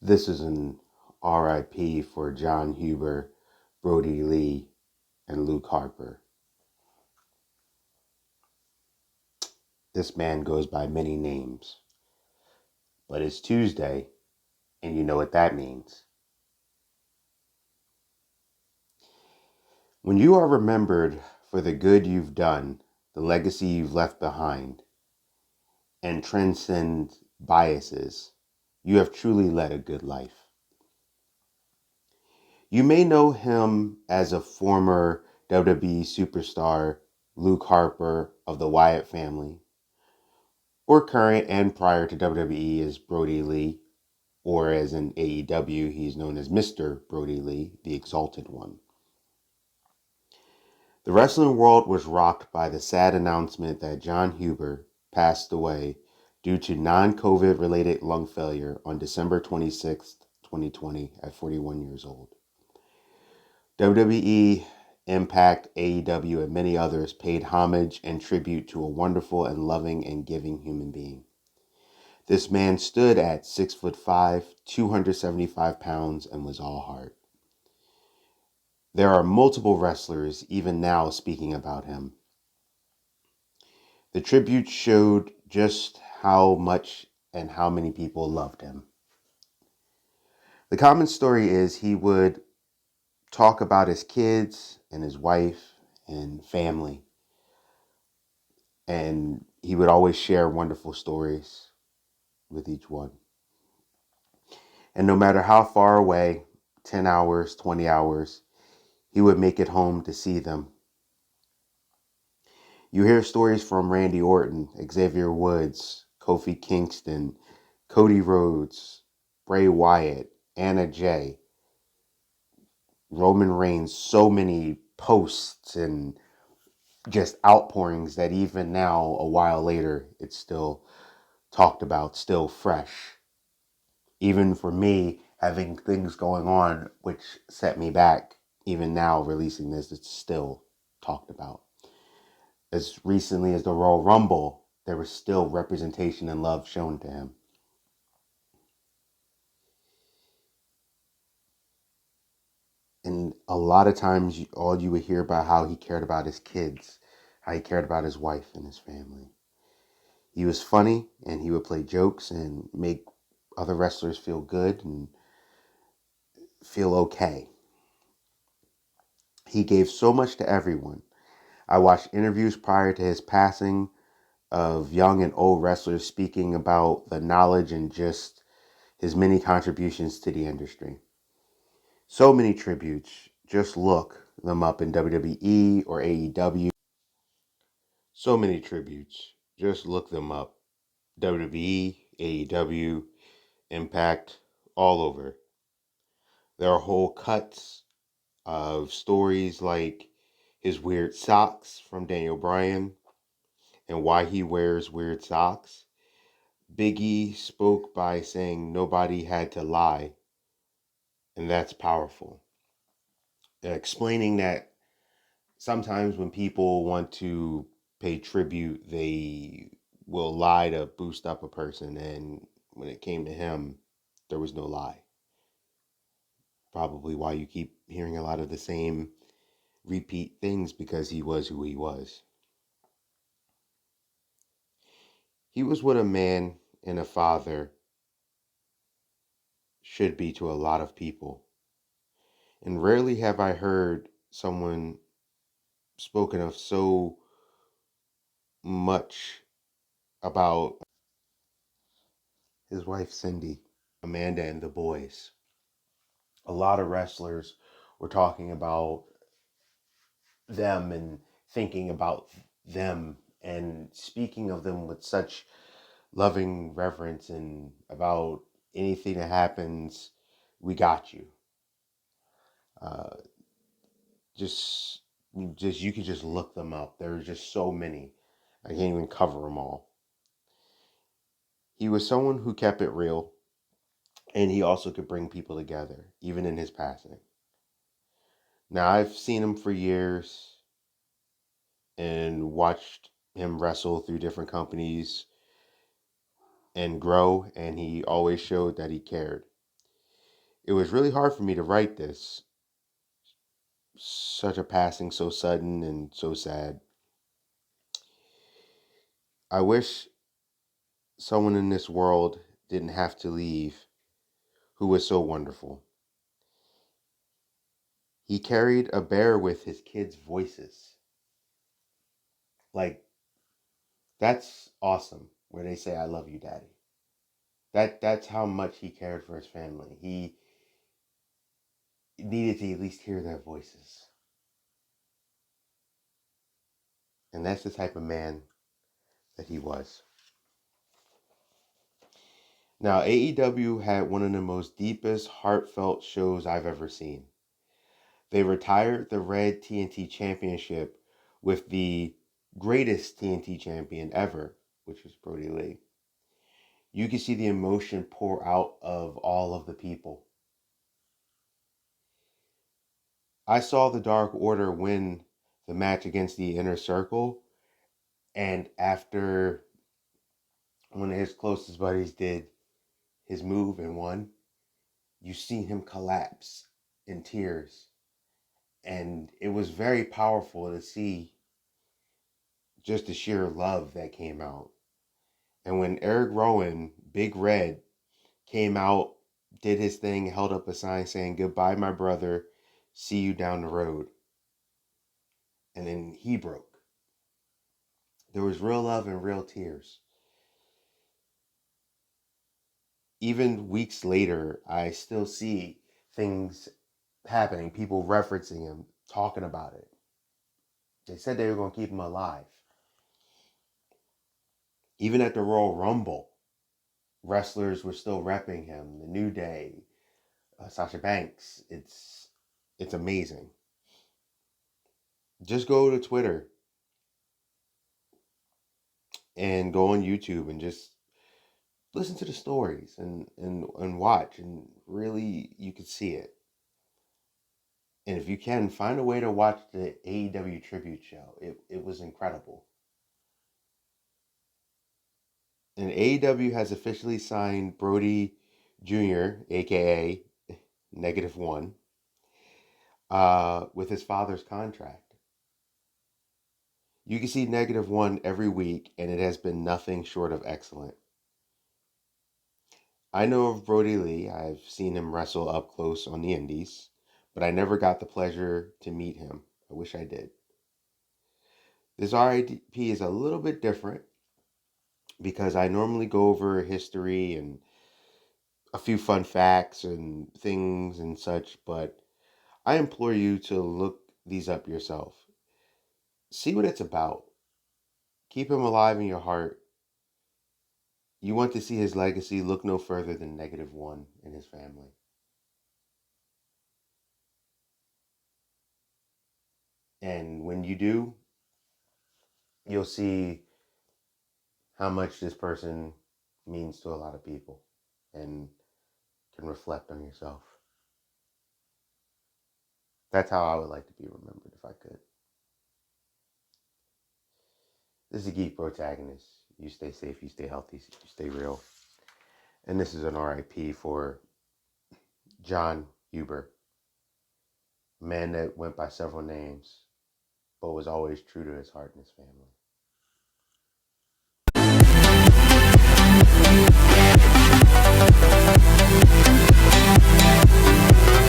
This is an R.I.P. for John Huber, Brodie Lee, and Luke Harper. This man goes by many names, but it's Tuesday, and you know what that means. When you are remembered for the good you've done, the legacy you've left behind, and transcend biases, you have truly led a good life. You may know him as a former WWE superstar, Luke Harper of the Wyatt family, or current and prior to WWE as Brodie Lee, or as in AEW, he's known as Mr. Brodie Lee, the Exalted One. The wrestling world was rocked by the sad announcement that John Huber passed away due to non-COVID related lung failure on December 26th, 2020 at 41 years old. WWE, Impact, AEW, and many others paid homage and tribute to a wonderful and loving and giving human being. This man stood at 6'5", 275 pounds, and was all heart. There are multiple wrestlers even now speaking about him. The tribute showed just how much and how many people loved him. The common story is he would talk about his kids and his wife and family, and he would always share wonderful stories with each one. And no matter how far away, 10 hours, 20 hours, he would make it home to see them. You hear stories from Randy Orton, Xavier Woods, Kofi Kingston, Cody Rhodes, Bray Wyatt, Anna Jay, Roman Reigns, so many posts and just outpourings that even now, a while later, it's still talked about, still fresh. Even for me, having things going on which set me back, even now releasing this, it's still talked about. As recently as the Royal Rumble, there was still representation and love shown to him. And a lot of times, all you would hear about how he cared about his kids, how he cared about his wife and his family. He was funny, and he would play jokes and make other wrestlers feel good and feel okay. He gave so much to everyone. I watched interviews prior to his passing of young and old wrestlers speaking about the knowledge and just his many contributions to the industry. So many tributes. Just look them up in WWE or AEW. So many tributes. Just look them up. WWE, AEW, Impact, all over. There are whole cuts of stories like his weird socks from Daniel Bryan and why he wears weird socks. Biggie spoke by saying nobody had to lie, and that's powerful. Explaining that sometimes when people want to pay tribute, they will lie to boost up a person, and when it came to him, there was no lie. Probably why you keep hearing a lot of the same repeat things, because he was who he was. He was what a man and a father should be to a lot of people. And rarely have I heard someone spoken of so much about his wife, Cindy, Amanda, and the boys. A lot of wrestlers were talking about them and thinking about them and speaking of them with such loving reverence, and about anything that happens, we got you. Uh, just, you can just look them up. There's just so many. I can't even cover them all. He was someone who kept it real, and he also could bring people together, even in his passing. Now, I've seen him for years and watched him wrestle through different companies and grow, and he always showed that he cared. It was really hard for me to write this. Such a passing, so sudden and so sad. I wish someone in this world didn't have to leave who was so wonderful. He carried a bear with his kids' voices. Like, that's awesome. Where they say, "I love you, Daddy." That's how much he cared for his family. He needed to at least hear their voices. And that's the type of man that he was. Now, AEW had one of the most deepest, heartfelt shows I've ever seen. They retired the Red TNT Championship with the greatest TNT champion ever, which was Brodie Lee. You can see the emotion pour out of all of the people. I saw the Dark Order win the match against the Inner Circle, and after one of his closest buddies did his move and won, you see him collapse in tears. And it was very powerful to see just the sheer love that came out. And when Eric Rowan, Big Red, came out, did his thing, held up a sign saying, "Goodbye, my brother. See you down the road." And then he broke. There was real love and real tears. Even weeks later, I still see things happening, people referencing him, talking about it. They said they were going to keep him alive. Even at the Royal Rumble, wrestlers were still repping him. The New Day, Sasha Banks. It's amazing. Just go to Twitter and go on YouTube and just listen to the stories and watch, and really you could see it. And if you can, find a way to watch the AEW tribute show. It was incredible. And AEW has officially signed Brodie Jr., aka -1, with his father's contract. You can see -1 every week, and it has been nothing short of excellent. I know of Brodie Lee. I've seen him wrestle up close on the indies, but I never got the pleasure to meet him. I wish I did. This R.I.P is a little bit different because I normally go over history and a few fun facts and things and such, but I implore you to look these up yourself. See what it's about. Keep him alive in your heart. You want to see his legacy, look no further than -1 and his family. And when you do, you'll see how much this person means to a lot of people and can reflect on yourself. That's how I would like to be remembered if I could. This is a Geek Protagonist. You stay safe, you stay healthy, you stay real. And this is an RIP for John Huber, a man that went by several names, but was always true to his heart and his family.